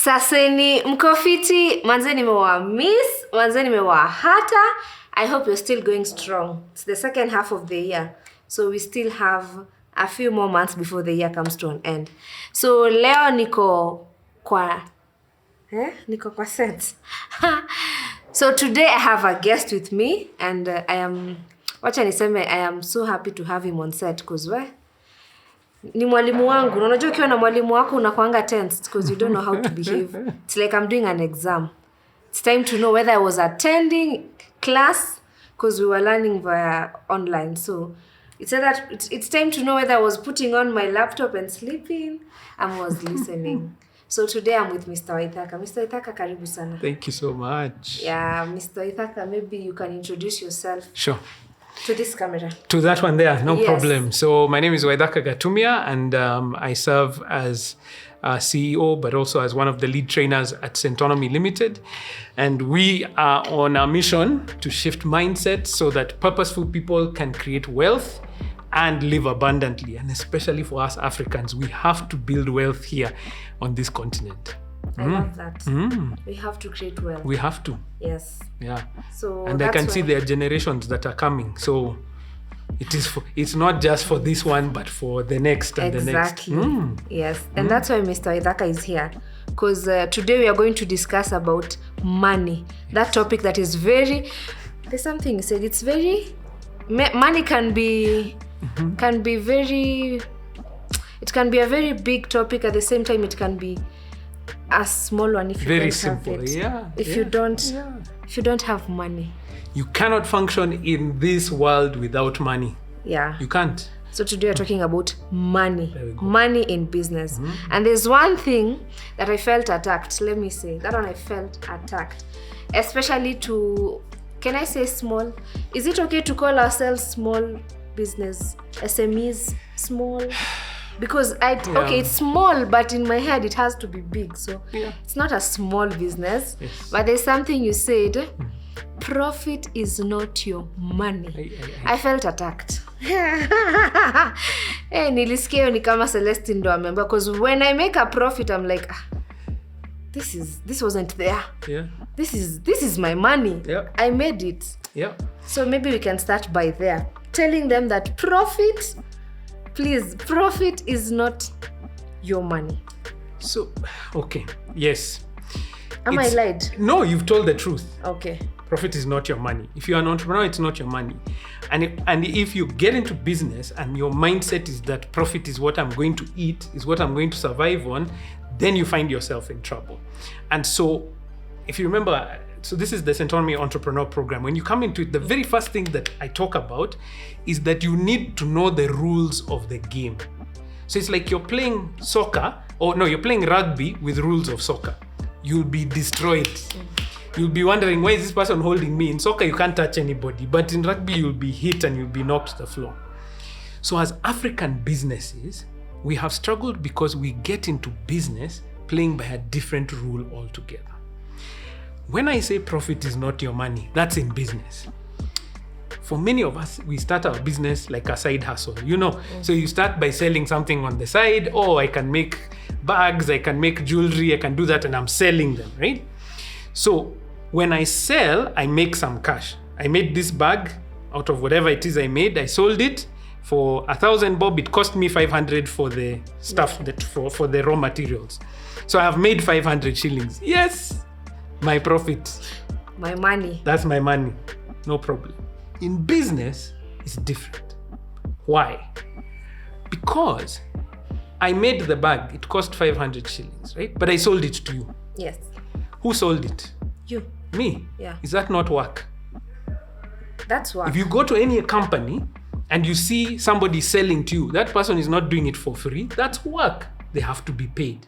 Saseni mkofiti, manze nimewamiss, manze nimewahata. I hope you're still going strong. It's the second half of the year, so we still have a few more months before the year comes to an end. So leo niko kwa sense. So today I have a guest with me, and I am so happy to have him on set because ni mwalimu wangu. Unajua ukiwa na mwalimu wako unakuanga tense because you don't know how to behave. It's like I'm doing an exam. It's time to know whether I was attending class because we were learning via online. So it's time to know whether I was putting on my laptop and sleeping and was listening. So today I'm with Mr. Waithaka. Mr. Waithaka, karibu sana. Thank you so much. Yeah, Mr. Waithaka, maybe you can introduce yourself. Sure. To this camera. To that one there, no Yes. problem. So my name is Waithaka Gatumia, and I serve as CEO, but also as one of the lead trainers at Centonomy Limited. And we are on a mission to shift mindset so that purposeful people can create wealth and live abundantly. And especially for us Africans, we have to build wealth here on this continent. I love that. We have to create wealth. We have to. Yes. Yeah. So and I can see there are generations that are coming. So it's not just for this one, but for the next and the next. Yes. And that's why Mr. Waithaka is here. Because today we are going to discuss about money. Yes. That topic that is there's something you said, it's money can be very, it can be a very big topic. At the same time, it can be a small one if you very don't simple. have it. Yeah. If you don't have money. You cannot function in this world without money. Yeah. You can't. So today we're talking about money. Money in business. And there's one thing that I felt attacked. Let me say. That one I felt attacked. Especially to, can I say small? Is it okay to call ourselves small business? SMEs, small? Because okay, it's small, but in my head it has to be big. So it's not a small business. Yes. But there's something you said, profit is not your money. I felt attacked. Nilisikia ni kama Celestine ndo amemba, because when I make a profit I'm like, this wasn't there. Yeah. This is my money. Yeah. I made it. Yeah. So maybe we can start by there, telling them that profit is not your money. So, okay. Yes. Am I lied? No, you've told the truth. Okay. Profit is not your money. If you're an entrepreneur, it's not your money. And if you get into business and your mindset is that profit is what I'm going to eat, is what I'm going to survive on, then you find yourself in trouble. And so, if you remember, so this is the Centonomy Entrepreneur Program. When you come into it, the very first thing that I talk about is that you need to know the rules of the game. So it's like you're playing soccer, you're playing rugby with rules of soccer. You'll be destroyed. You'll be wondering, why is this person holding me? In soccer, you can't touch anybody. But in rugby, you'll be hit and you'll be knocked to the floor. So as African businesses, we have struggled because we get into business playing by a different rule altogether. When I say profit is not your money, that's in business. For many of us, we start our business like a side hustle, So you start by selling something on the side. Oh, I can make bags, I can make jewelry, I can do that, and I'm selling them, right? So when I sell, I make some cash. I made this bag out of whatever it is I made. I sold it for 1,000 bob. It cost me 500 for the stuff, for the raw materials. So I have made 500 shillings. Yes. My profit. My money. That's my money. No problem. In business, it's different. Why? Because I made the bag. It cost 500 shillings, right? But I sold it to you. Yes. Who sold it? You. Me. Yeah. Is that not work? That's work. If you go to any company and you see somebody selling to you, that person is not doing it for free. That's work. They have to be paid.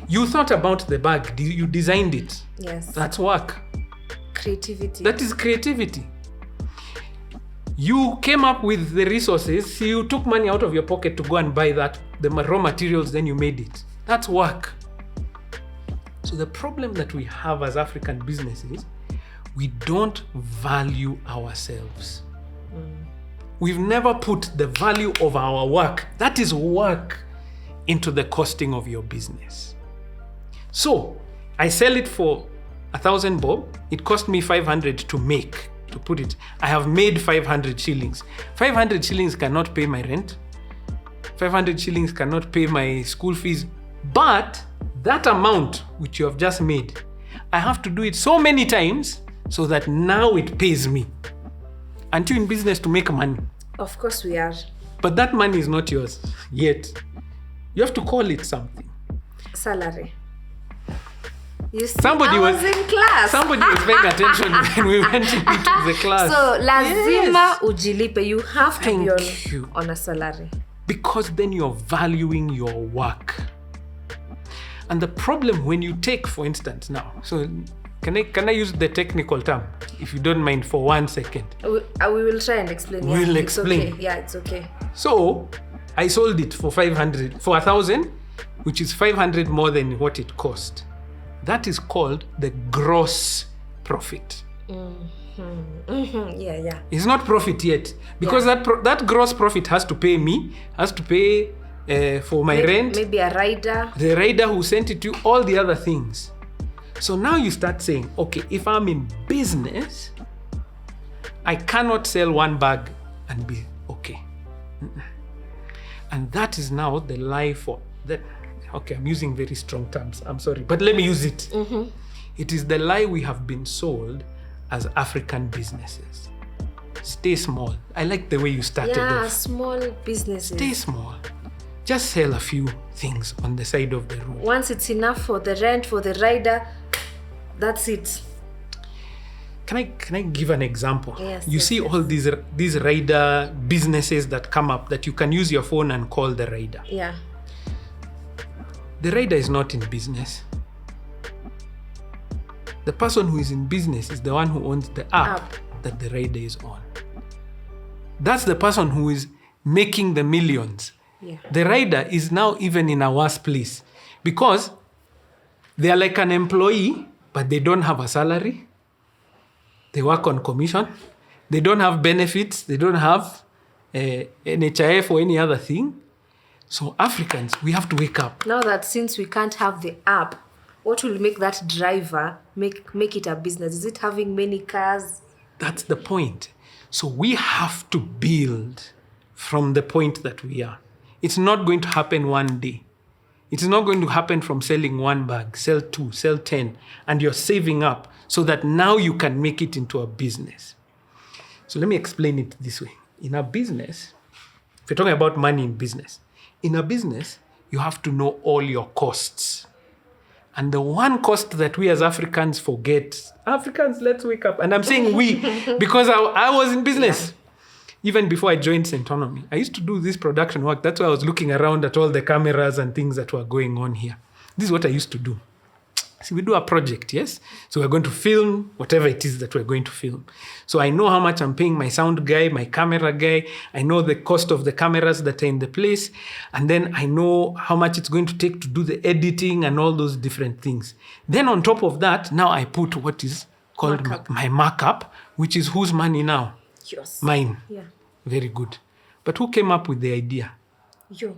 You thought about the bag. You designed it. Yes. That's work. Creativity. That is creativity. You came up with the resources. You took money out of your pocket to go and buy the raw materials, then you made it. That's work. So the problem that we have as African businesses, we don't value ourselves. We've never put the value of our work, that is work, into the costing of your business. So I sell it for 1,000 bob. It cost me 500 to put it. I have made 500 shillings. 500 shillings cannot pay my rent. 500 shillings cannot pay my school fees. But that amount which you have just made, I have to do it so many times so that now it pays me. Aren't you in business to make money? Of course we are. But that money is not yours yet. You have to call it something. Salary. You see, Somebody I was in class. Somebody was paying attention when we went into the class. So lazima ujilipe. You have to Thank be you. on a salary. Because then you're valuing your work. And the problem when you take, for instance, now, so can I use the technical term, if you don't mind, for 1 second? We will try and explain. We'll it's explain. Okay. Yeah, it's okay. So I sold it for 1,000, which is 500 more than what it cost. That is called the gross profit. Yeah. It's not profit yet, because that gross profit has to pay me, has to pay for my rent, maybe a rider, the rider who sent it to, all the other things. So now you start saying, okay, if I'm in business, I cannot sell one bag and be okay. And that is now the lie for that. Okay, I'm using very strong terms. I'm sorry, but let me use it. It is the lie we have been sold as African businesses. Stay small. I like the way you started yeah, off. small businesses. Stay small. Just sell a few things on the side of the road. Once it's enough for the rent, for the rider, that's it. Can I give an example? Yes, you see all these rider businesses that come up that you can use your phone and call the rider. Yeah. The rider is not in business. The person who is in business is the one who owns the app that the rider is on. That's the person who is making the millions. Yeah. The rider is now even in a worse place because they are like an employee, but they don't have a salary. They work on commission. They don't have benefits. They don't have NHIF or any other thing. So Africans, we have to wake up. Now that since we can't have the app, what will make that driver make it a business? Is it having many cars? That's the point. So we have to build from the point that we are. It's not going to happen one day. It's not going to happen from selling one bag, sell 2, sell 10, and you're saving up so that now you can make it into a business. So let me explain it this way. In a business, if you're talking about money in business, in a business, you have to know all your costs. And the one cost that we as Africans forget, Africans, let's wake up. And I'm saying we, because I was in business. Yeah. Even before I joined Centonomy, I used to do this production work. That's why I was looking around at all the cameras and things that were going on here. This is what I used to do. See, we do a project, yes? So we're going to film whatever it is that we're going to film. So I know how much I'm paying my sound guy, my camera guy. I know the cost of the cameras that are in the place. And then I know how much it's going to take to do the editing and all those different things. Then on top of that, now I put what is called my markup, which is whose money now? Yours. Mine. Yeah. Very good. But who came up with the idea? You.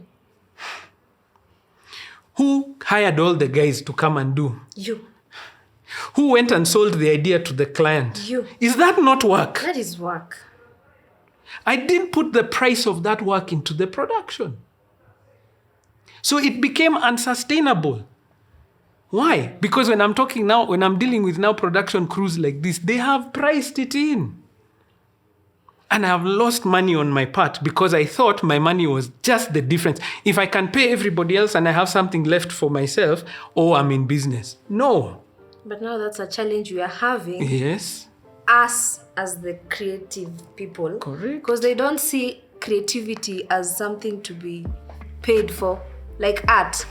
Who hired all the guys to come and do? You. Who went and sold the idea to the client? You. Is that not work? That is work. I didn't put the price of that work into the production. So it became unsustainable. Why? Because when I'm dealing with now production crews like this, they have priced it in. And I have lost money on my part because I thought my money was just the difference. If I can pay everybody else and I have something left for myself, I'm in business. No. But now that's a challenge we are having. Yes. Us as the creative people. Correct. Because they don't see creativity as something to be paid for. Like art.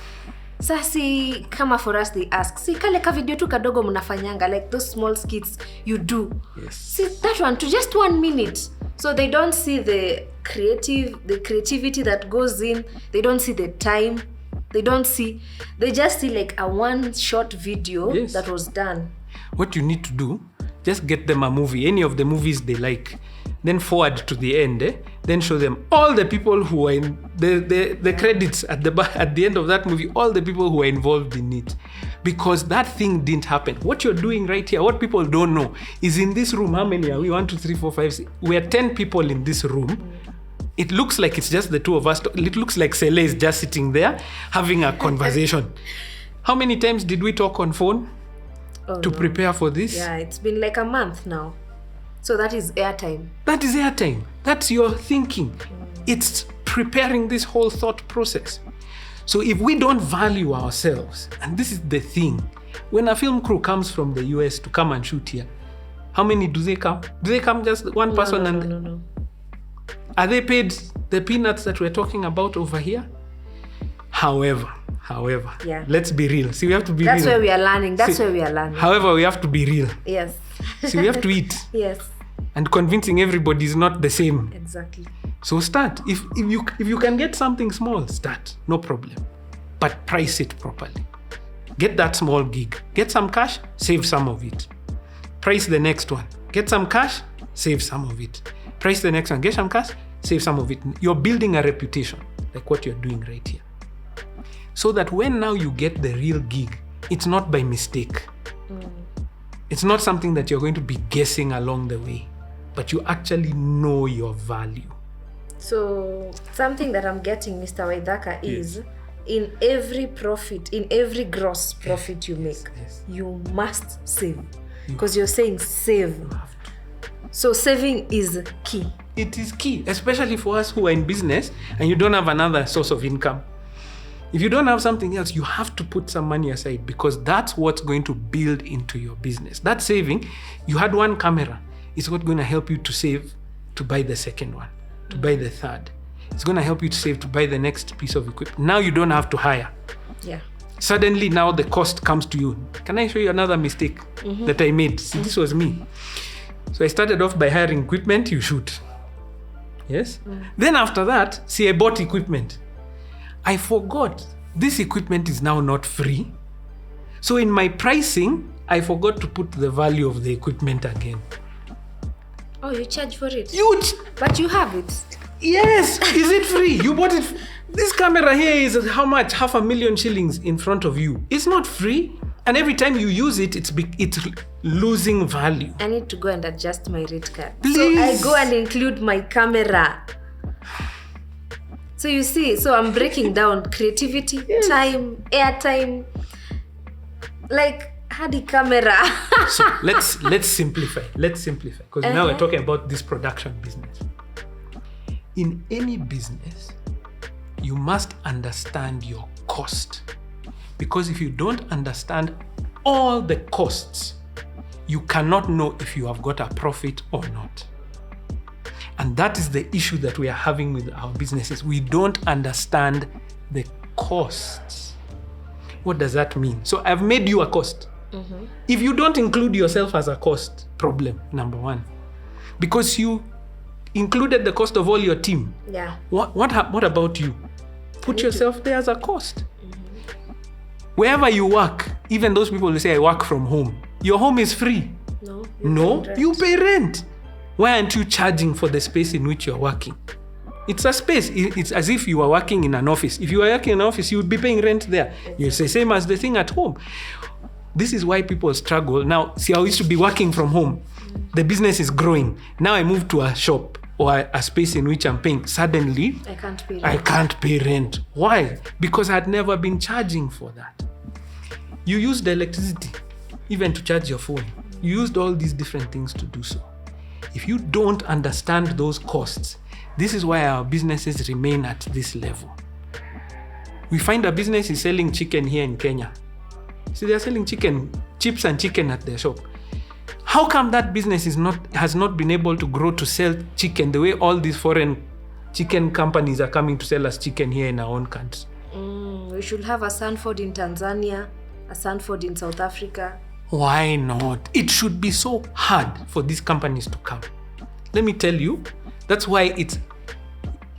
Sasi, kama for us they ask, see kale ka video tu kadogo mnafanyanga, like those small skits you do. Yes. See that one to just 1 minute. So they don't see the creativity that goes in. They don't see the time. They just see like a one short video that was done. What you need to do, just get them a movie, any of the movies they like, then forward to the end. then show them all the people who are in the credits at the end of that movie, all the people who are involved in it. Because that thing didn't happen. What you're doing right here, what people don't know, is in this room, how many are we? 1, 2, 3, 4, 5, 6. We are 10 people in this room. It looks like it's just the two of us. It looks like Celes just sitting there having a conversation. How many times did we talk on phone to prepare for this? Yeah, it's been like a month now. So that is airtime. That is airtime. That's your thinking. It's preparing this whole thought process. So if we don't value ourselves, and this is the thing, when a film crew comes from the US to come and shoot here, how many do they come? Do they come just one person? No. Are they paid the peanuts that we're talking about over here? However, yeah. Let's be real. See, we have to be real. That's where we are learning. However, we have to be real. Yes. See, we have to eat. Yes. And convincing everybody is not the same. Exactly. So start. If you can get something small, start. No problem. But price it properly. Get that small gig. Get some cash, save some of it. Price the next one. Get some cash, save some of it. Price the next one. Get some cash, save some of it. You're building a reputation, like what you're doing right here. So that when now you get the real gig, it's not by mistake. It's not something that you're going to be guessing along the way, but you actually know your value. So something that I'm getting, Mr. Waithaka, is in every gross profit you make, you must save. Because you're saying save. So saving is key. It is key, especially for us who are in business and you don't have another source of income. If you don't have something else, you have to put some money aside because that's what's going to build into your business. That saving, you had one camera, it's not going to help you to save to buy the second one, to buy the third. It's going to help you to save to buy the next piece of equipment. Now you don't have to hire. Yeah. Suddenly now the cost comes to you. Can I show you another mistake that I made? See, this was me. So I started off by hiring equipment, you shoot. Yes? Then after that, see, I bought equipment. I forgot this equipment is now not free. So in my pricing, I forgot to put the value of the equipment again. Oh, you charge for it? Huge! But you have it. Yes! Is it free? You bought it. This camera here is how much? 500,000 shillings in front of you. It's not free. And every time you use it, it's losing value. I need to go and adjust my rate card. Please. So I go and include my camera. So you see, so I'm breaking down creativity, time, airtime, like hadi camera. So let's simplify. Because now we're talking about this production business. In any business, you must understand your cost. Because if you don't understand all the costs, you cannot know if you have got a profit or not. And that is the issue that we are having with our businesses. We don't understand the costs. What does that mean? So I've made you a cost. If you don't include yourself as a cost, problem number one. Because you included the cost of all your team. Yeah. What about you? Put yourself there as a cost. Wherever you work, even those people who say I work from home, your home is free. No, you pay rent. Why aren't you charging for the space in which you're working? It's a space. It's as if you are working in an office. If you are working in an office, you would be paying rent there. It's the same as the thing at home. This is why people struggle. Now, see, I used to be working from home. The business is growing. Now I move to a shop or a space in which I'm paying. Suddenly, I can't pay rent. Why? Because I had never been charging for that. You used the electricity, even to charge your phone. You used all these different things to do so. If you don't understand those costs, this is why our businesses remain at this level. We find a business is selling chicken here in Kenya. See, they're selling chips and chicken at their shop. How come that business has not been able to grow to sell chicken the way all these foreign chicken companies are coming to sell us chicken here in our own country? We should have a Sanford in Tanzania, a Sanford in South Africa. Why not? It should be so hard for these companies to come. Let me tell you, that's why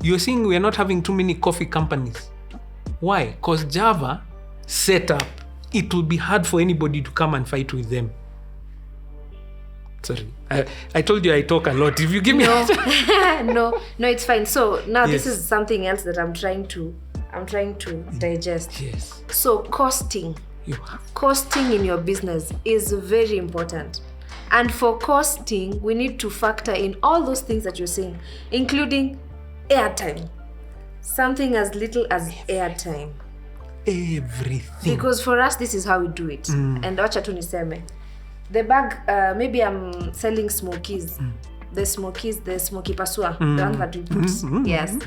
you're seeing we're not having too many coffee companies. Why? Because Java set up, it will be hard for anybody to come and fight with them. Sorry. I told you I talk a lot. If you give me No, it's fine. So now Yes. this is something else that I'm trying to digest. Yes. So costing in your business is very important. And for costing, we need to factor in all those things that you're saying, including airtime. Something as little as airtime. Everything. Because for us, this is how we do it. And wacha tu niseme. The bag, maybe I'm selling smokies. The smoky pasua, the one that we put. Yes.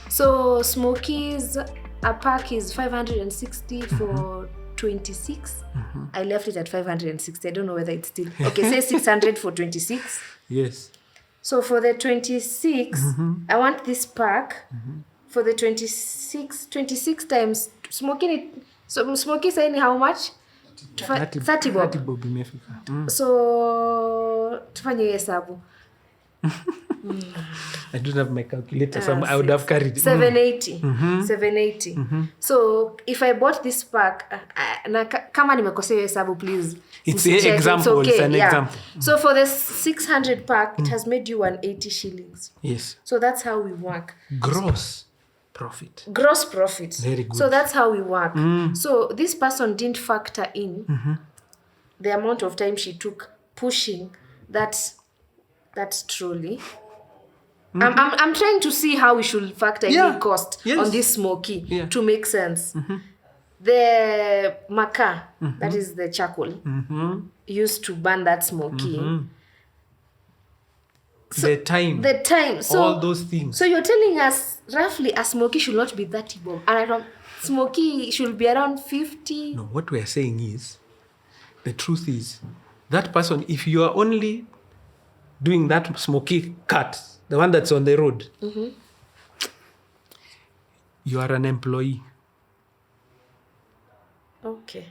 So smokies, a pack is 560 for 26. I left it at 560. I don't know whether it's still okay. Say 600 for 26. Yes. So for the 26, I want this pack. For the 26 times smoking it. So smoky saying how much? 30 bob. 30 bob imefika. So tufanye hesabu. I don't have my calculator, so I would have carried 780. 780. So if I bought this pack, kama nimekosea hesabu, please. It's an example. It's okay. It's an example. So for the 600 pack, it has made you 180 shillings. Yes. So that's how we work. Gross profit. Very good. So that's how we work. So this person didn't factor in the amount of time she took pushing that trolley. I'm trying to see how we should factor in cost on this smoky to make sense. The makaa, that is the charcoal, used to burn that smoky. So the time. So, all those things. So you're telling us roughly a smoky should not be 30 bob, and I don't. Smoky should be around 50. No, what we are saying is, the truth is, that person, if you are only doing that smoky cut, the one that's on the road, you are an employee. Okay.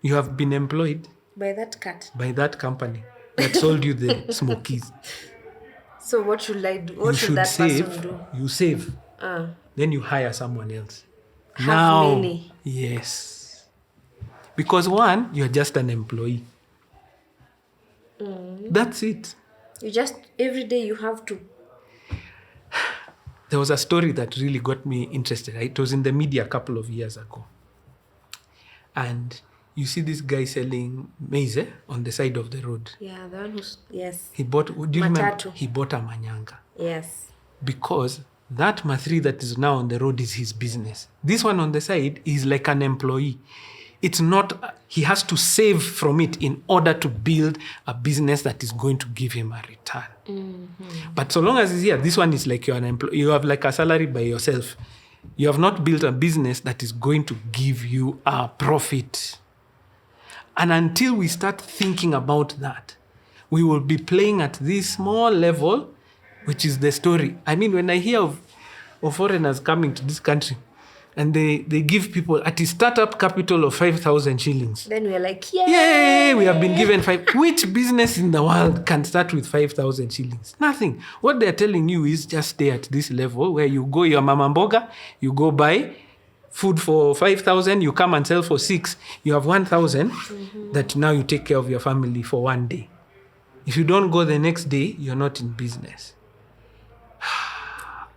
You have been employed By that cut. by that company that sold you the smokies. So what should I do? What should that person do? You save. Then you hire someone else. Have many. Yes. Because one, you're just an employee. That's it. You just, every day you have to. There was a story that really got me interested. It was in the media a couple of years ago. And you see this guy selling maize on the side of the road. Yeah, the one who's, yes. He bought, do you remember? Matatu. He bought a manyanga. Yes. Because that mathri that is now on the road is his business. This one on the side is like an employee. It's not, he has to save from it in order to build a business that is going to give him a return. But so long as he's here, this one is like you're an employee. You have like a salary by yourself. You have not built a business that is going to give you a profit. And until we start thinking about that, we will be playing at this small level, which is the story. I mean, when I hear of foreigners coming to this country, and they give people at a startup capital of 5,000 shillings. Then we're like, yay! Yay! We have been given 5. Which business in the world can start with 5,000 shillings? Nothing. What they're telling you is just stay at this level where you go, your mama mboga, you go buy food for 5,000, you come and sell for 6. You have 1,000 that now you take care of your family for one day. If you don't go the next day, you're not in business.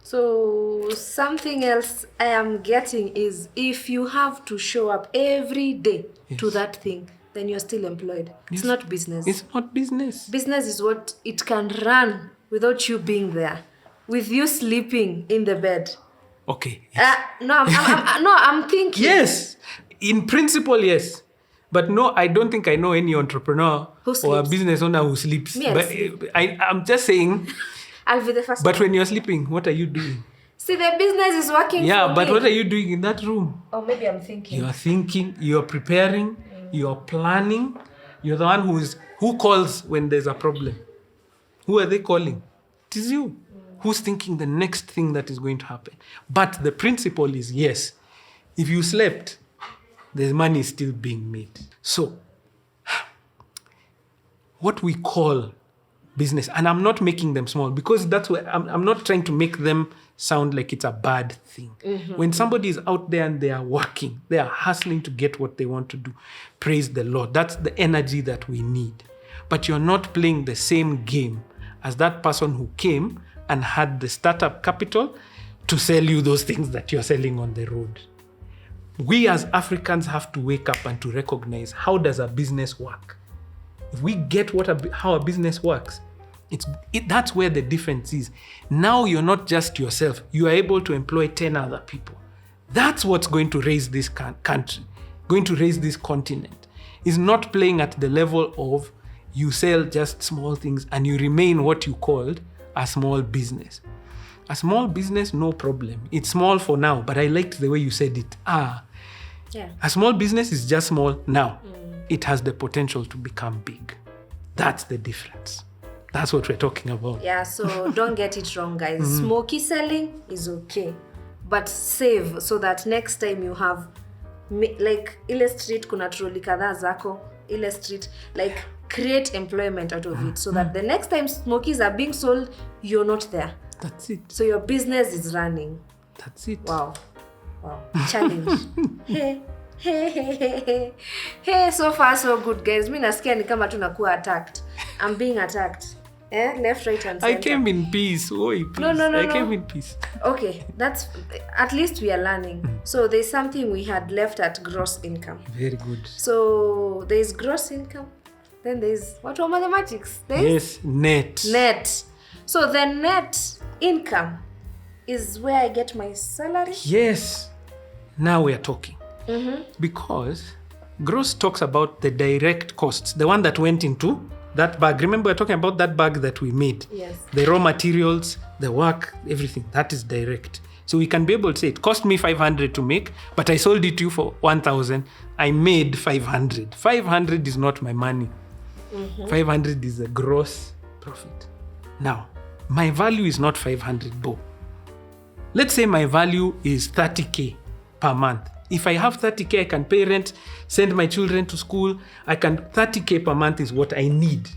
So something else I am getting is if you have to show up every day to that thing, then you're still employed. It's not business. It's not business. Business is what it can run without you being there, with you sleeping in the bed. Okay. I'm thinking. Yes. In principle, yes. But no, I don't think I know any entrepreneur or a business owner who sleeps. But I'm just saying... I'll be the first But one. when you're sleeping, what are you doing? See, the business is working for Yeah, but me. what are you doing in that room? Or maybe I'm thinking. You're thinking, you're preparing, you're planning. You're the one who calls when there's a problem. Who are they calling? It is you. Who's thinking the next thing that is going to happen? But the principle is, yes, if you slept, the money is still being made. So, what we call business, and I'm not making them small because that's where I'm not trying to make them sound like it's a bad thing. When somebody is out there and they are working, they are hustling to get what they want to do, praise the Lord. That's the energy that we need. but you're not playing the same game as that person who came and had the startup capital to sell you those things that you're selling on the road. We as Africans have to wake up and to recognize, how does a business work? If we get how a business works, that's where the difference is. Now you're not just yourself. You are able to employ 10 other people. That's what's going to raise this country, going to raise this continent. Is not playing at the level of you sell just small things and you remain what you called a small business. A small business, no problem. It's small for now, but I liked the way you said it. Yeah. A small business is just small now. It has the potential to become big. That's the difference. That's what we're talking about. Yeah, so don't get it wrong, guys. Smoky selling is okay, but save so that next time you have, like, ile street kuna troli kadhaa zako, ile street, like, create employment out of it so that the next time smokies are being sold, you're not there. That's it. So your business is running. That's it. Wow. Challenge. Hey, so far so good, guys. Mi nasikia ni kama tunakuwa attacked. I'm being attacked. Left, right, and center. I came in peace. Oi, please. No. I came in peace. Okay, that's, at least we are learning. So there's something we had left at gross income. Very good. So there's gross income. Then there's, what were mathematics? Yes, net. Net. So the net income is where I get my salary. Yes. Now we are talking. Because gross talks about the direct costs, the one that went into that bag. Remember, we're talking about that bag that we made. Yes. The raw materials, the work, everything. That is direct. So we can be able to say, it cost me 500 to make, but I sold it to you for 1,000. I made 500. 500 is not my money. 500 is a gross profit. Now, my value is not 500, Bo. Let's say my value is 30K per month. If I have 30K, I can pay rent, send my children to school. 30K per month is what I need.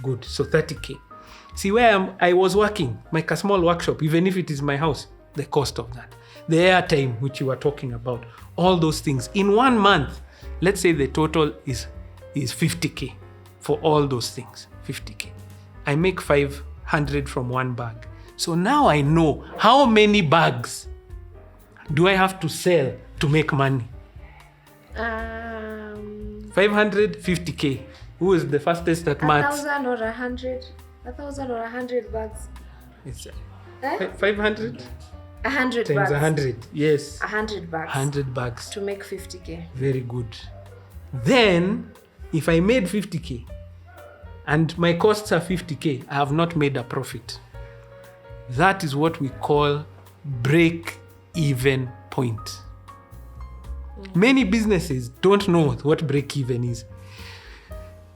Good, so 30K. See, where I was working, like a small workshop, even if it is my house, the cost of that. The airtime, which you were talking about, all those things. In 1 month, let's say the total is 50K for all those things, 50K. I make 500 from one bag. So now I know how many bags do I have to sell to make money. 550K. Who is the fastest at maths? 1,000 or 100. 1,000 or 100 bags. It's 100 500 times bags. 100. Yes. 100 bags. 100 bags. To make 50K. Very good. Then, if I made 50K and my costs are 50K, I have not made a profit. That is what we call break-even point. Many businesses don't know what break-even is.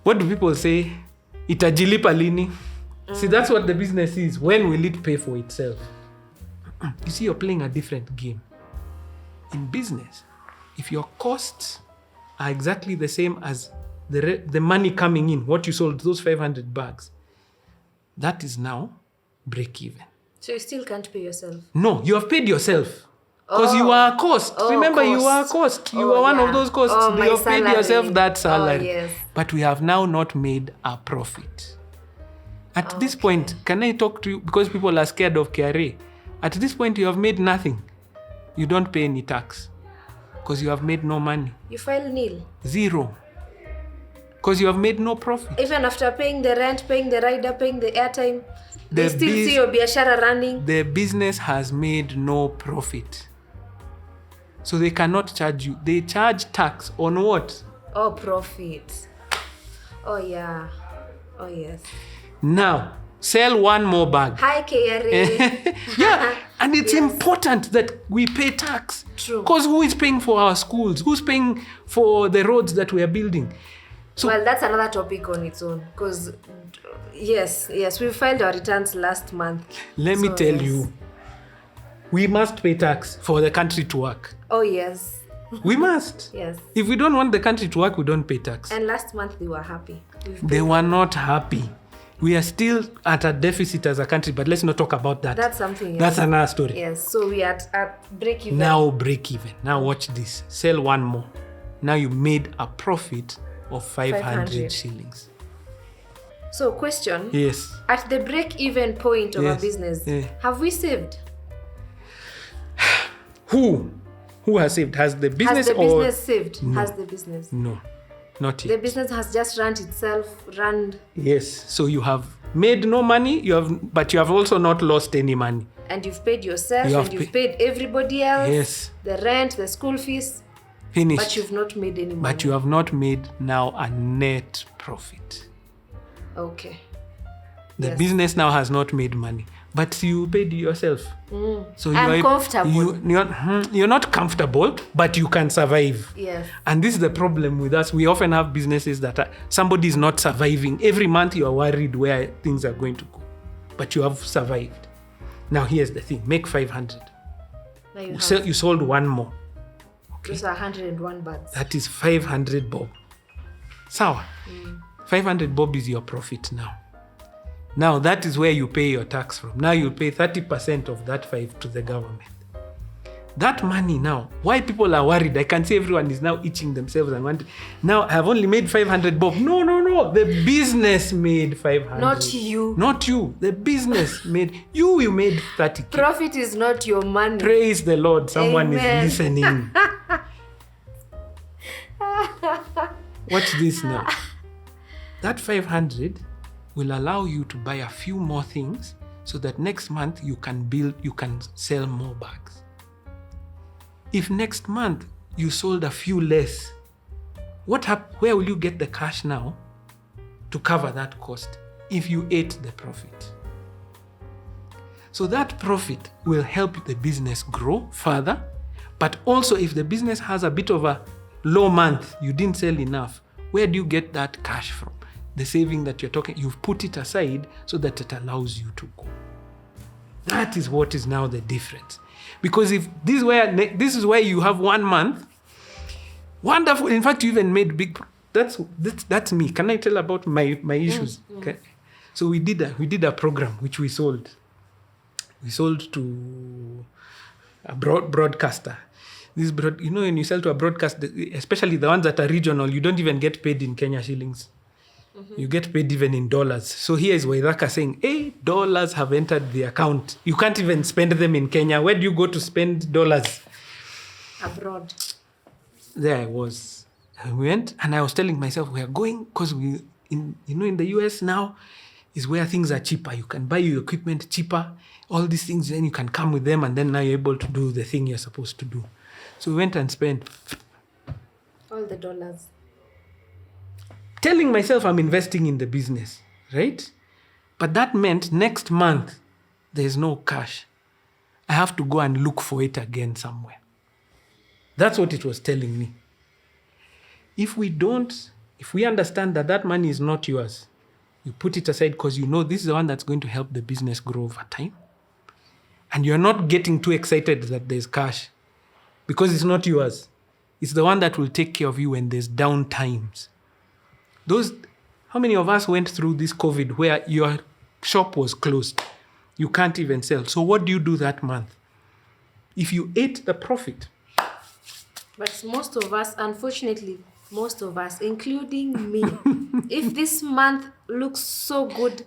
What do people say? Itajilipa lini? See, that's what the business is. When will it pay for itself? You see, you're playing a different game. In business, if your costs are exactly the same as the money coming in, what you sold, those 500 bags, that is now break-even. So you still can't pay yourself? No, you have paid yourself. Because you are a cost. Remember, cost. you are a cost. You are one of those costs. You have paid yourself that salary. Yes. But we have now not made a profit. At this point, can I talk to you? Because people are scared of KRA. At this point, you have made nothing. You don't pay any tax. Because you have made no money. You file nil? Zero. Because you have made no profit. Even after paying the rent, paying the rider, paying the airtime, they still see your biashara running? The business has made no profit. So they cannot charge you. They charge tax on what? Oh, profit. Oh, yeah. Oh, yes. Now, sell one more bag. Hi, KRA. Yeah, and it's important that we pay tax. True. Because who is paying for our schools? Who's paying for the roads that we are building? So, well, that's another topic on its own. Because, yes, we filed our returns last month. Let me tell you, we must pay tax for the country to work. Oh, yes. We must. Yes. If we don't want the country to work, we don't pay tax. And last month they were happy. They were not happy. We are still at a deficit as a country, but let's not talk about that. That's something else. That's another story. Yes, so we are at break even. Now break even. Now watch this. Sell one more. Now you made a profit of 500 shillings. So question. Yes. At the break-even point of a Yes. business, Yeah. have we saved? Who has saved? Has the business Has the or business saved? No. Has the business? No, not The yet. business has just run itself, Yes. So you have made no money, but you have also not lost any money. and you've paid yourself, You have and you've paid everybody else. Yes. The rent, the school fees, Finished. but you've not made any money. But you have not made now a net profit. Okay. The Yes. business now has not made money, but you paid yourself. So I'm comfortable. You're not comfortable, but you can survive. Yes. And this is the problem with us. We often have businesses that somebody is not surviving. Every month you are worried where things are going to go, but you have survived. Now here's the thing: make 500. Now you So have. you sold one more. Those are 101 bags. That is 500 bob. Sawa. 500 bob is your profit now. Now that is where you pay your tax from. Now you'll pay 30% of that 5 to the government. That money now, why people are worried, I can see everyone is now itching themselves and wanting, now I have only made 500 bob. No. The business made 500. Not you. Not you. The business made, you made 30K. Profit is not your money. Praise the Lord. Someone Amen. is listening. Watch this now. That 500 will allow you to buy a few more things so that next month you can sell more bags. If next month you sold a few less, where will you get the cash now to cover that cost if you ate the profit? So that profit will help the business grow further, but also if the business has a bit of a low month, you didn't sell enough, where do you get that cash from? The saving that you're talking, you've put it aside so that it allows you to go. That is what is now the difference. Because if this is where you have 1 month, wonderful. In fact, you even made big. That's me. Can I tell about my issues? Okay. So we did a program which we sold. We sold to a broadcaster. When you sell to a broadcaster, especially the ones that are regional, you don't even get paid in Kenya shillings. You get paid even in dollars. So here is Waithaka saying, dollars have entered the account. You can't even spend them in Kenya. Where do you go to spend dollars? Abroad. There I was. I went and I was telling myself, we are going because in the US now is where things are cheaper. You can buy your equipment cheaper, all these things, then you can come with them and then now you're able to do the thing you're supposed to do. So we went and spent All the dollars. telling myself I'm investing in the business, right? But that meant next month, there's no cash. I have to go and look for it again somewhere. That's what it was telling me. If we understand that money is not yours, you put it aside because you know this is the one that's going to help the business grow over time. And you're not getting too excited that there's cash because it's not yours. It's the one that will take care of you when there's down times. How many of us went through this COVID where your shop was closed? You can't even sell. So what do you do that month? If you ate the profit. But most of us, unfortunately, including me, if this month looks so good,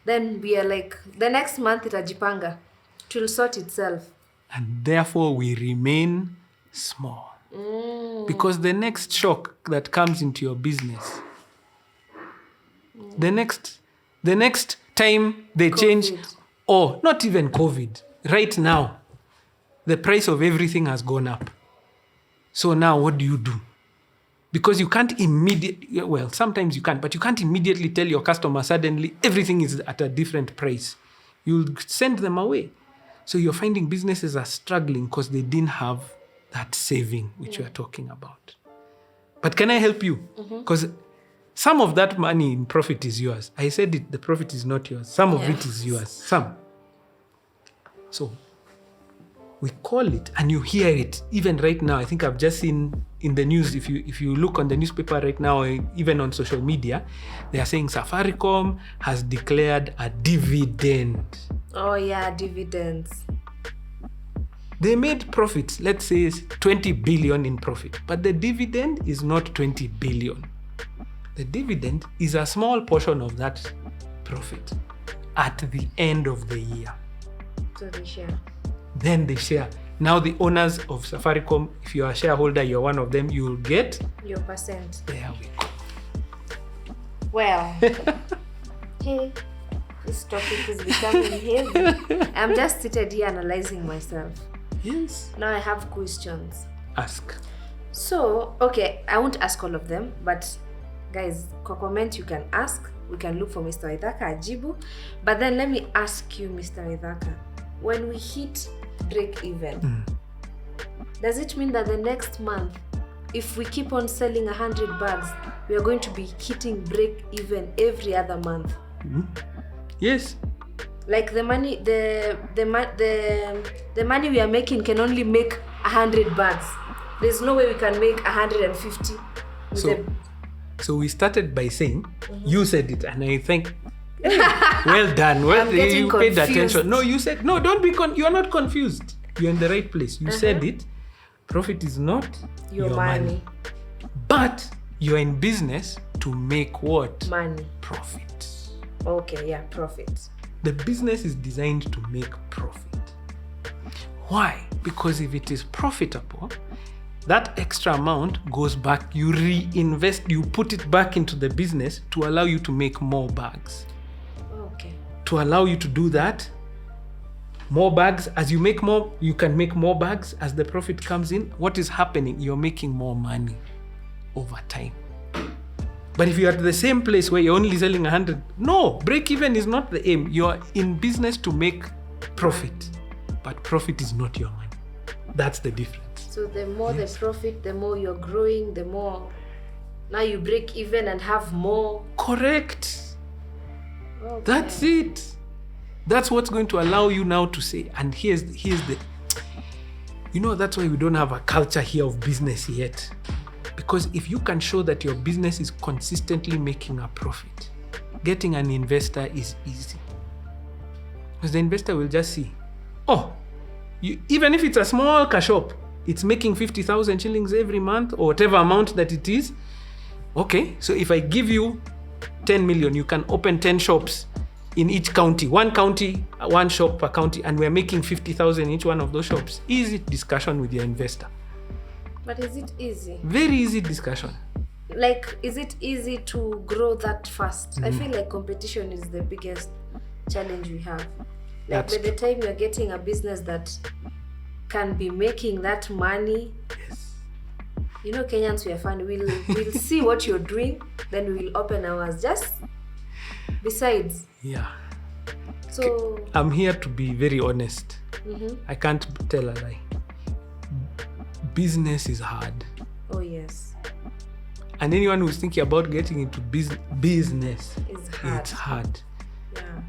then we are like, the next month itajipanga. It will sort itself. And therefore we remain small. Because the next shock that comes into your business, the next time they change, or not even COVID, right now, the price of everything has gone up. So now what do you do? Because you can't immediately, well, sometimes you can, but you can't immediately tell your customer suddenly everything is at a different price. You'll send them away. So you're finding businesses are struggling because they didn't have that saving which we are talking about. But can I help you? Because some of that money in profit is yours. I said it, the profit is not yours. Some of it is yours. Some. So we call it, and you hear it even right now. I think I've just seen in the news, if you look on the newspaper right now, even on social media, they are saying Safaricom has declared a dividend. Oh yeah, dividends. They made profits, let's say 20 billion in profit, but the dividend is not 20 billion. The dividend is a small portion of that profit at the end of the year. So they share. Then they share. Now the owners of Safaricom, if you are a shareholder, you're one of them, you will get your percent. There we go. Well, hey, this topic is becoming heavy. I'm just seated here analyzing myself. Yes. Now I have questions. Ask. So, okay, I won't ask all of them, but guys, kwa comment you can ask. We can look for Mr. Waithaka ajibu. But then let me ask you, Mr. Waithaka, when we hit break even, does it mean that the next month, if we keep on selling 100 bags, we are going to be hitting break even every other month? Yes. Like the money, the money we are making can only make 100 bags. There's no way we can make 150. So we started by saying, you said it, and I think, hey, well done. Well, you paid attention. No, you said, no, don't be you are not confused. You're in the right place. You said it. Profit is not your money. But you're in business to make what? Money. Profit. Okay, yeah, profit. The business is designed to make profit. Why? Because if it is profitable, that extra amount goes back, you reinvest, you put it back into the business to allow you to make more bags. Okay. To allow you to do that, more bags, as you make more, you can make more bags as the profit comes in. What is happening? You're making more money over time. But if you're at the same place where you're only selling 100, no, break even is not the aim. You're in business to make profit, but profit is not your money. That's the difference. So the more the profit, the more you're growing, the more now you break even and have more. Correct. Okay. That's it. That's what's going to allow you now to say, and here's the, that's why we don't have a culture here of business yet. Because if you can show that your business is consistently making a profit, getting an investor is easy. Because the investor will just see, even if it's a small cash shop, it's making 50,000 shillings every month or whatever amount that it is. Okay, so if I give you 10 million, you can open 10 shops in each county. One county, one shop per county, and we're making 50,000 each one of those shops. Easy discussion with your investor. But is it easy? Very easy discussion. Like, is it easy to grow that fast? I feel like competition is the biggest challenge we have. Like, by the time you're getting a business that can be making that money, yes. Kenyans, we are fun. We'll see what you're doing, then we'll open ours. Just besides. Yeah. So I'm here to be very honest. I can't tell a lie. Business is hard. Oh yes. And anyone who's thinking about getting into business, it's hard. Yeah.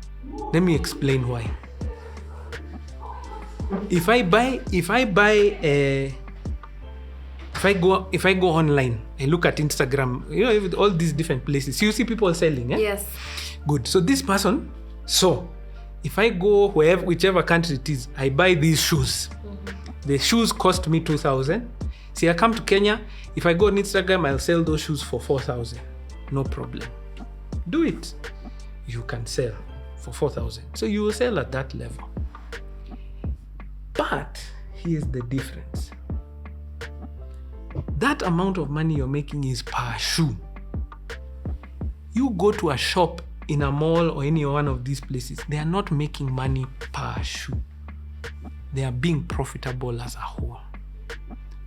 Let me explain why. If I go online and look at Instagram, with all these different places, you see people selling, eh? Yes. Good. So this person, if I go whichever country it is, I buy these shoes. The shoes cost me 2,000. See, I come to Kenya, if I go on Instagram, I'll sell those shoes for 4,000. No problem. Do it. You can sell for 4,000. So you will sell at that level. But here's the difference. That amount of money you're making is per shoe. You go to a shop in a mall or any one of these places, they are not making money per shoe. They are being profitable as a whole.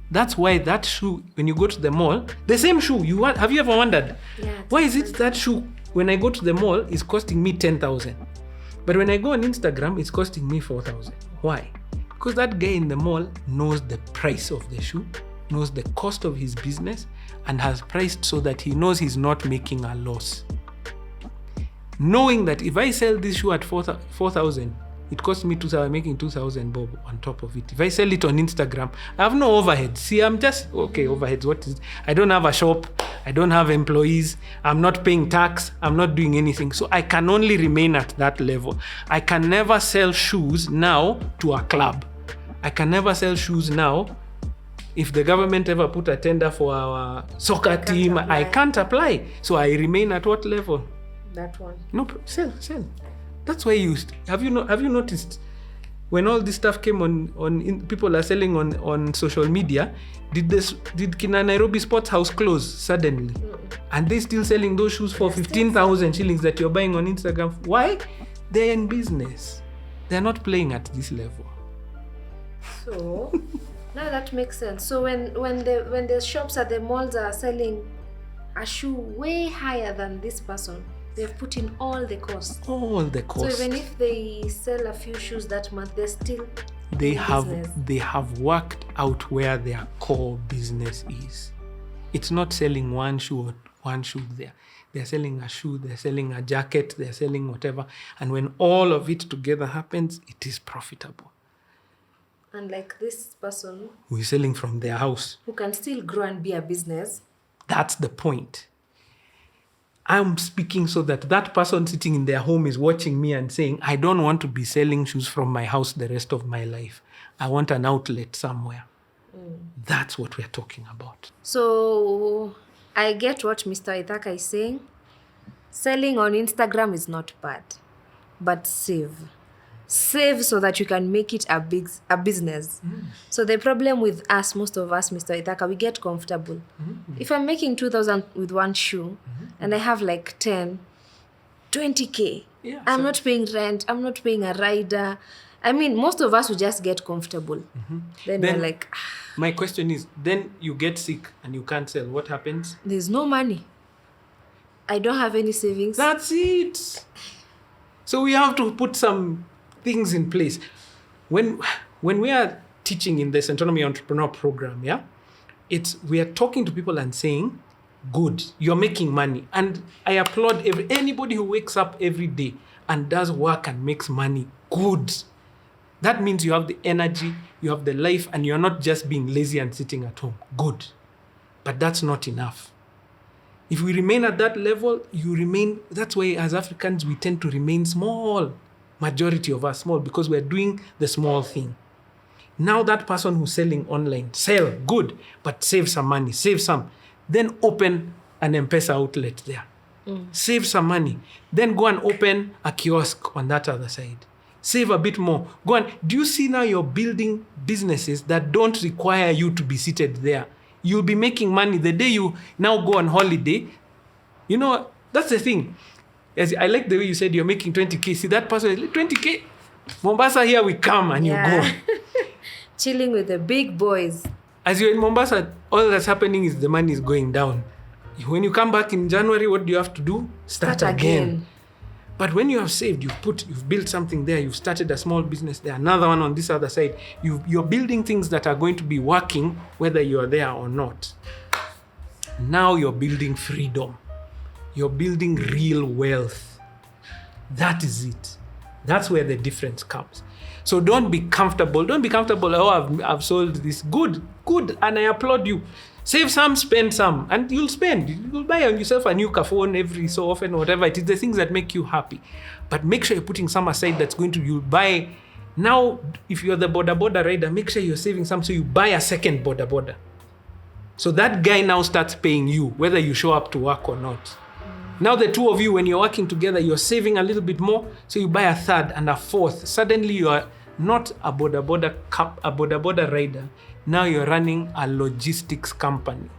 That's why that shoe, when you go to the mall, the same shoe, have you ever wondered? Yeah, why is it that shoe, when I go to the mall, is costing me 10,000? But when I go on Instagram, it's costing me 4,000. Why? Because that guy in the mall knows the price of the shoe, knows the cost of his business, and has priced so that he knows he's not making a loss. Knowing that if I sell this shoe at 4,000, it costs me 2,000, making 2,000 bob on top of it. If I sell it on Instagram, I have no overhead. See, I'm just, overheads, what is it? I don't have a shop. I don't have employees. I'm not paying tax. I'm not doing anything. So I can only remain at that level. I can never sell shoes now to a club. I can never sell shoes now If the government ever put a tender for our soccer team, I can't apply. So I remain at what level? That one. No, sell. That's why you have you noticed when all this stuff came on people are selling on social media, did Kina Nairobi Sports House close suddenly? And they still selling those shoes for 15,000 shillings that you're buying on Instagram. Why? They're in business. They're not playing at this level. So now that makes sense. So when the shops at the malls are selling a shoe way higher than this person, they've put in all the costs. So even if they sell a few shoes that month, they're still they in have business. they have worked out where their core business is. It's not selling one shoe there. They're selling a shoe, they're selling a jacket, they're selling whatever. And when all of it together happens, it is profitable. And like this person Who is selling from their house. who can still grow and be a business. That's the point. I'm speaking so that person sitting in their home is watching me and saying, I don't want to be selling shoes from my house the rest of my life. I want an outlet somewhere. That's what we're talking about. So I get what Mr. Ithaka is saying. Selling on Instagram is not bad, but save so that you can make it a business. So the problem with us, most of us, Mr. Ithaka, we get comfortable. If I'm making 2,000 with one shoe and I have like 10, 20K, I'm not paying rent, I'm not paying a rider. I mean, most of us will just get comfortable. Then we're like, my question is, then you get sick and you can't sell. What happens? there's no money. I don't have any savings. That's it. So we have to put some things in place. When we are teaching in this Autonomy Entrepreneur Program, we are talking to people and saying, good, you're making money. And I applaud anybody who wakes up every day and does work and makes money. Good. That means you have the energy, you have the life, and you're not just being lazy and sitting at home. Good. But that's not enough. If we remain at that level, that's why as Africans, we tend to remain small. Majority of us small because we're doing the small thing. Now that person who's selling online, sell, good, but save some money, save some. Then open an M-Pesa outlet there. Save some money. Then go and open a kiosk on that other side. Save a bit more. Do you see now you're building businesses that don't require you to be seated there? You'll be making money the day you now go on holiday. You know, that's the thing. I like the way you said you're making 20K. See that person, 20K, Mombasa, here we come, and you go. Chilling with the big boys. As you're in Mombasa, all that's happening is the money is going down. When you come back in January, what do you have to do? Start again. But when you have saved, you've built something there, you've started a small business there, another one on this other side. You're building things that are going to be working whether you're there or not. Now you're building freedom. You're building real wealth. That is it. That's where the difference comes. So don't be comfortable. Don't be comfortable. Oh, I've sold this. Good. And I applaud you. Save some, spend some. And you'll spend. You'll buy yourself a new phone every so often, whatever it is. The things that make you happy. But make sure you're putting some aside you'll buy. Now, if you're the border rider, make sure you're saving some so you buy a second border. So that guy now starts paying you, whether you show up to work or not. Now the two of you, when you're working together, you're saving a little bit more, so you buy a third and a fourth. Suddenly you are not a border rider. Now you're running a logistics company.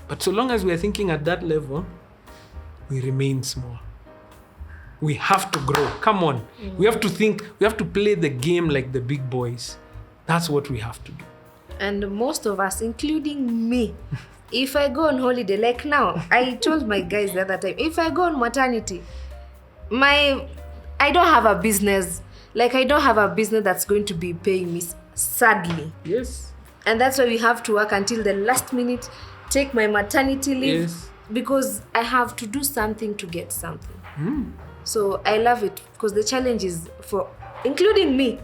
But so long as we are thinking at that level, we remain small. We have to grow. Come on. We have to think, we have to play the game like the big boys. That's what we have to do. And most of us, including me, if I go on holiday, like now, I told my guys the other time, if I go on maternity, I don't have a business. Like, I don't have a business that's going to be paying me, sadly. Yes. And that's why we have to work until the last minute, take my maternity leave, Yes. because I have to do something to get something. So I love it, because the challenge is for, including me,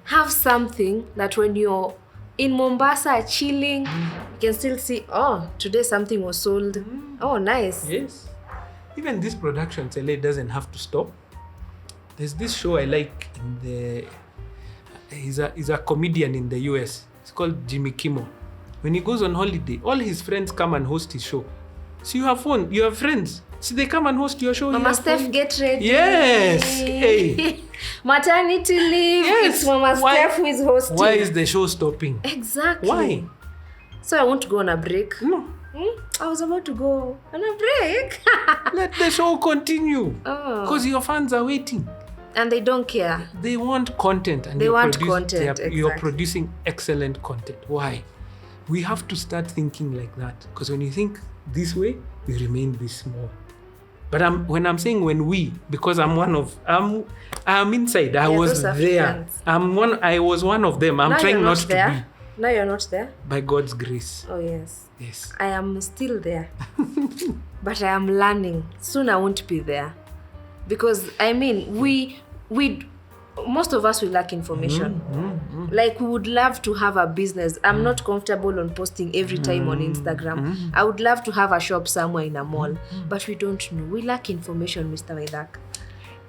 have something that when you're in Mombasa chilling, you can still see, oh, today something was sold. Oh, nice. Yes. Even this production, Celes, doesn't have to stop. There's this show I like he's a comedian in the US. It's called Jimmy Kimmel. When he goes on holiday, all his friends come and host his show. So you have fun, you have friends. So they come and host your show. Mama Steph, get ready. Yes. Hey. Maternity leave. Yes. It's Mama Steph who is hosting. Why is the show stopping? Exactly. Why? So I want to go on a break. No. I was about to go on a break. Let the show continue. Because your fans are waiting. And they don't care. They want content. And they want content. Exactly. You're producing excellent content. Why? We have to start thinking like that. Because when you think this way, you remain this small. But when I'm saying when we, because I'm inside. I was there. I was one of them. I'm trying not to be. Now you're not there? By God's grace. Oh, yes. Yes. I am still there. But I am learning. Soon I won't be there. Because, I mean, we most of us will lack information. Like, we would love to have a business. I'm not comfortable on posting every time on Instagram. I would love to have a shop somewhere in a mall. But we don't know. We lack information, Mr. Waidak.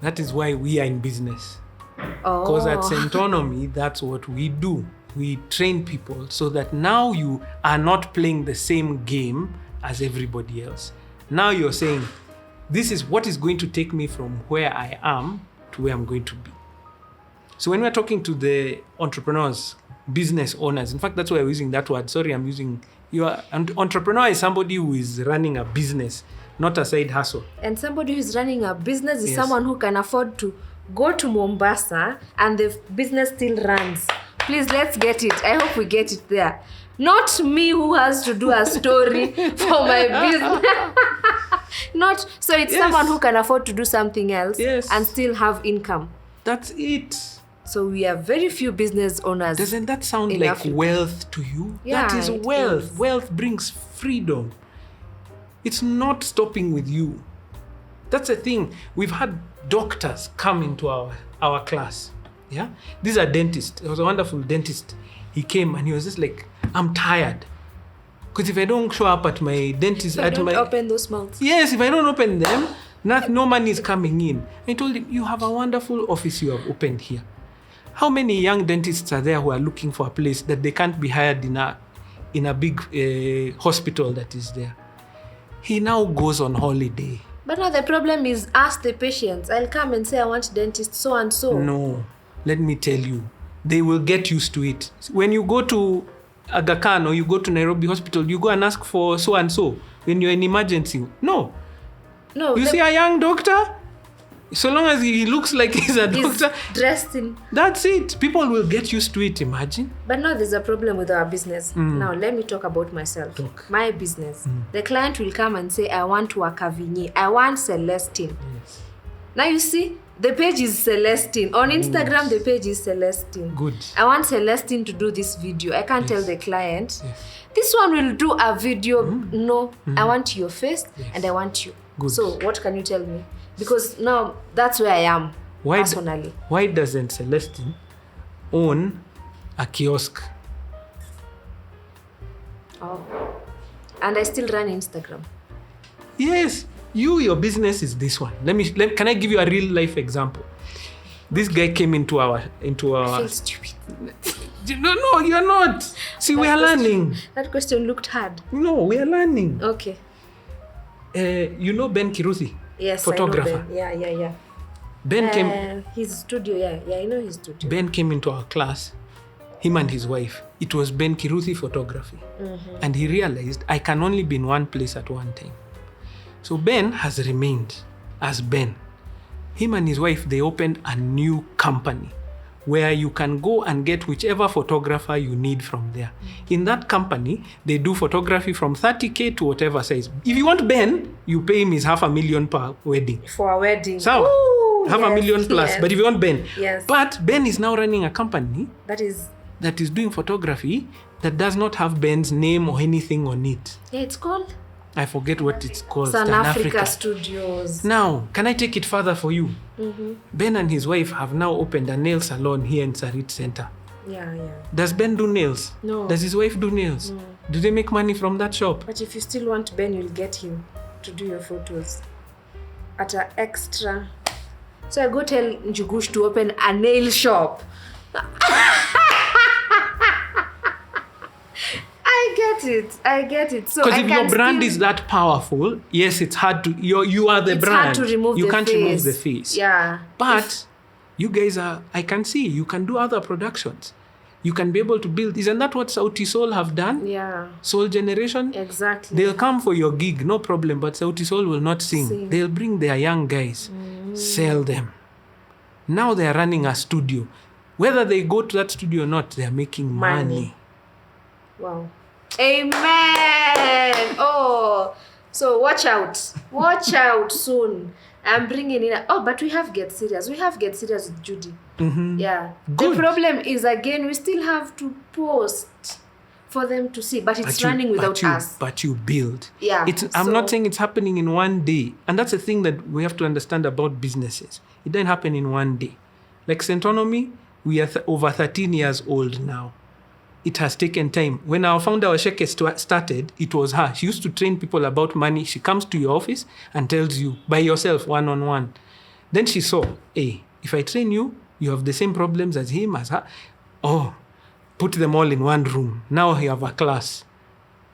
That is why we are in business. Because at Centonomy, that's what we do. We train people so that now you are not playing the same game as everybody else. Now you're saying, this is what is going to take me from where I am to where I'm going to be. So when we're talking to the entrepreneurs, business owners, in fact, that's why I'm using that word. Sorry, I'm using, an entrepreneur is somebody who is running a business, not a side hustle. And somebody who is running a business is someone who can afford to go to Mombasa and the business still runs. Please, let's get it. I hope we get it there. Not me who has to do a story for my business. So it's someone who can afford to do something else and still have income. That's it. So we have very few business owners. Doesn't that sound like Africa. Wealth to you? Yeah, that is wealth. Wealth brings freedom. It's not stopping with you. That's the thing. We've had doctors come into our class. Yeah, these are dentists. There was a wonderful dentist. He came and he was just like, I'm tired. Because if I don't show up at my dentist, open those mouths. Yes, if I don't open them, no money is coming in. I told him, you have a wonderful office you have opened here. How many young dentists are there who are looking for a place that they can't be hired in a big hospital that is there? He now goes on holiday. But now the problem is, ask the patients. I'll come and say I want dentist so and so. No. Let me tell you, they will get used to it. When you go to Aga Khan or you go to Nairobi Hospital, you go and ask for so and so when you're in emergency. No. You see a young doctor? So long as he looks like he's a doctor. Dressed in. That's it. People will get used to it, imagine. But now there's a problem with our business. Now let me talk about myself. My business. The client will come and say, I want Wakavinyi. I want Celestine. Yes. Now you see, the page is Celestine. On Instagram, the page is Celestine. Good. I want Celestine to do this video. I can't tell the client, this one will do a video. No, I want your face and I want you. Good. So what can you tell me? Because now that's where I am personally. Why doesn't Celestine own a kiosk? And I still run Instagram. Yes. Your business is this one. Can I give you a real life example? This guy came into our. I feel stupid. No, you're not. See, we are learning. That question looked hard. No, we are learning. Okay. You know Ben Kiruthi? Yes, photographer. I know Ben. Yeah. Ben came. His studio, I know his studio. Ben came into our class, him and his wife. It was Ben Kiruthi Photography. And he realized I can only be in one place at one time. So Ben has remained as Ben. Him and his wife, they opened a new company where you can go and get whichever photographer you need from there. In that company, they do photography from 30K to whatever size. If you want Ben, you pay him his $500,000 per wedding. For a wedding. So, $500,000 plus. But if you want Ben. Yes. But Ben is now running a company that is doing photography that does not have Ben's name or anything on it. Yeah, it's called? I forget what it's called. Sun Africa Studios. Now, can I take it further for you? Ben and his wife have now opened a nail salon here in Sarit Center. Yeah. Does Ben do nails? No. Does his wife do nails? No. Do they make money from that shop? But if you still want Ben, you'll get him to do your photos at an extra. So I go tell Njugush to open a nail shop. get it. So Because I if your can brand still- is that powerful, yes, it's hard to, you are the it's brand. hard to remove you the can't face. remove the face. Yeah. But you guys I can see, you can do other productions. You can be able to build. Isn't that what Sauti Sol have done? Yeah. Soul Generation? Exactly. They'll come for your gig, no problem, but Sauti Sol will not sing. They'll bring their young guys, sell them. Now they are running a studio. Whether they go to that studio or not, they are making money. Wow. Amen. Oh, so watch out. Watch out soon. I'm bringing in. But we have Get Serious. We have Get Serious with Judy. Yeah. Good. The problem is, again, we still have to post for them to see, but it's running without us. But you build. Yeah. I'm not saying it's happening in one day. And that's the thing that we have to understand about businesses. It didn't happen in one day. Like Centonomy, we are over 13 years old now. It has taken time. When our founder, Sheke, started, it was her. She used to train people about money. She comes to your office and tells you, by yourself, one-on-one. Then she saw, hey, if I train you, you have the same problems as him, as her. Oh, put them all in one room. Now you have a class.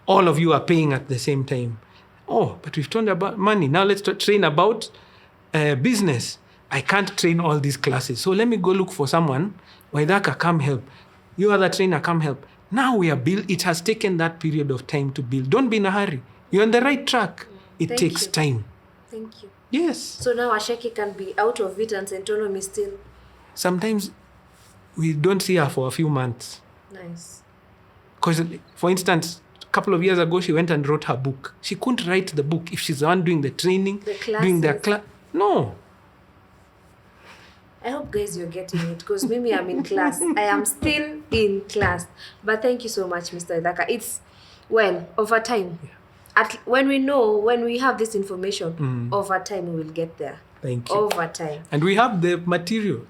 All of you are paying at the same time. Oh, but we've talked about money. Now let's train about business. I can't train all these classes. So let me go look for someone. Waidaka, come help. You other trainer, come help. Now we are built. It has taken that period of time to build. Don't be in a hurry. You're on the right track. It takes time. Thank you. Yes. So now Asheki can be out of it and Centonomy still. Sometimes we don't see her for a few months. Nice. Because, for instance, a couple of years ago, she went and wrote her book. She couldn't write the book if she's the one doing the training, doing the class. No. I hope, guys, you're getting it, because maybe I'm in class. I am still in class. But thank you so much, Mr. Idaka. It's, well, over time. Yeah. When we have this information, over time we will get there. Thank you. Over time. And we have the material.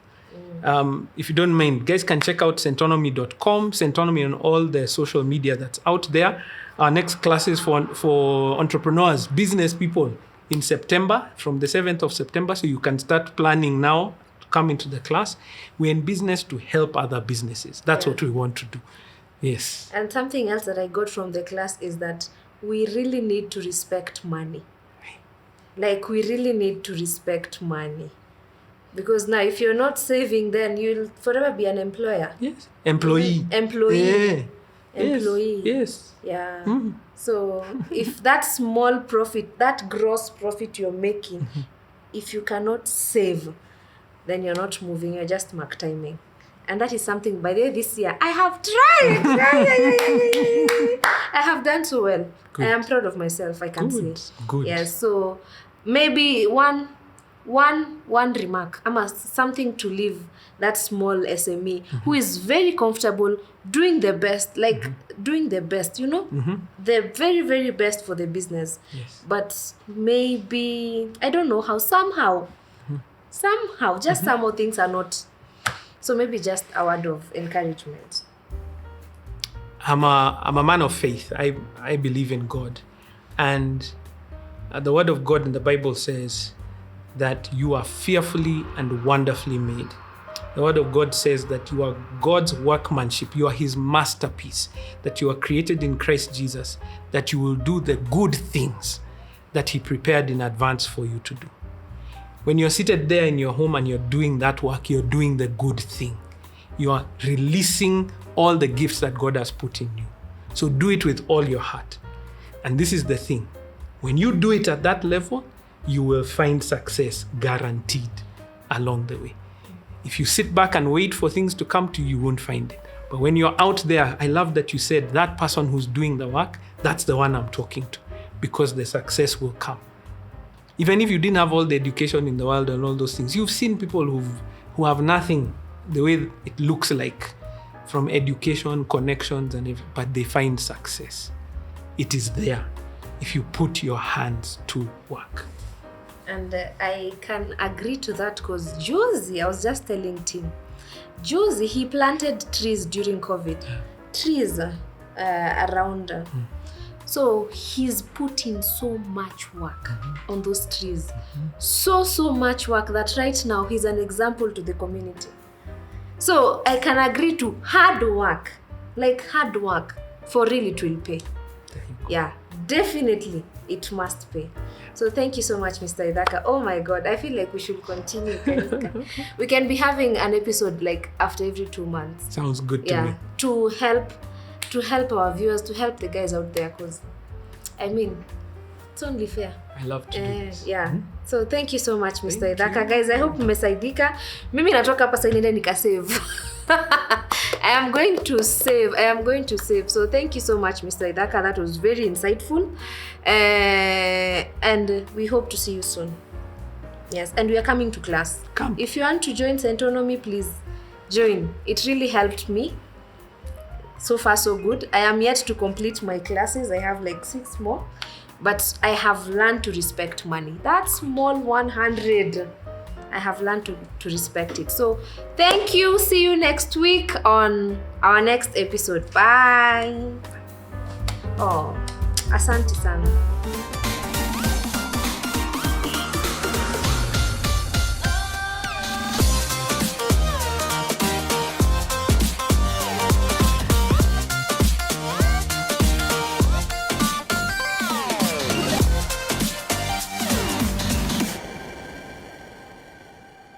If you don't mind, guys can check out centonomy.com, Centonomy on all the social media that's out there. Our next class is for entrepreneurs, business people in September, from the 7th of September. So you can start planning now to come into the class. We're in business to help other businesses. That's what we want to do. Yes. And something else that I got from the class is that we really need to respect money. Like, we really need to respect money. Because now, if you're not saving, then you'll forever be an employer. Yes. Employee. Employee. Yeah. Employee. Yes. Yeah. So if that small profit, that gross profit you're making, if you cannot save, then you're not moving. You're just mark timing. And that is something, by the way, this year, I have tried. I have done so well. Good. I am proud of myself, I can say. Good. Yes, so maybe one remark, something to leave that small SME who is very comfortable doing the best, doing the best, the very, very best for the business. Yes. But maybe, I don't know how, somehow, just some more things are not. So maybe just a word of encouragement. I'm a man of faith. I believe in God. And the word of God in the Bible says that you are fearfully and wonderfully made. The word of God says that you are God's workmanship. You are his masterpiece, that you are created in Christ Jesus, that you will do the good things that he prepared in advance for you to do. When you're seated there in your home and you're doing that work, you're doing the good thing. You are releasing all the gifts that God has put in you. So do it with all your heart. And this is the thing. When you do it at that level, you will find success guaranteed along the way. If you sit back and wait for things to come to you, you won't find it. But when you're out there, I love that you said that person who's doing the work, that's the one I'm talking to, because the success will come. Even if you didn't have all the education in the world and all those things, you've seen people who have nothing the way it looks like, from education, connections, and everything, but they find success. It is there if you put your hands to work. And I can agree to that, because Josie, I was just telling Tim, Josie, he planted trees during COVID. Trees around. So he's put in so much work on those trees. So much work that right now he's an example to the community. So I can agree to hard work, for real it will pay. yeah, definitely it must pay. So thank you so much, Mr. Idhaka. Oh my God, I feel like we should continue. We can be having an episode like after every 2 months. Sounds good to me. To help our viewers, to help the guys out there, because I mean, it's only fair. I love to do this. Yeah. So thank you so much, Mr. Idhaka. Guys, I hope mmesaidika. Mimi natoka hapa sasa niende nikasave. I am going to save. So thank you so much, Mr. Idhaka. That was very insightful. And we hope to see you soon. Yes, and we are coming to class. Come. If you want to join Centonomy, please join. It really helped me. So far, so good. I am yet to complete my classes. I have like 6 more. But I have learned to respect money. That small 100, I have learned to respect it. So thank you. See you next week on our next episode. Bye. Oh, asante sana.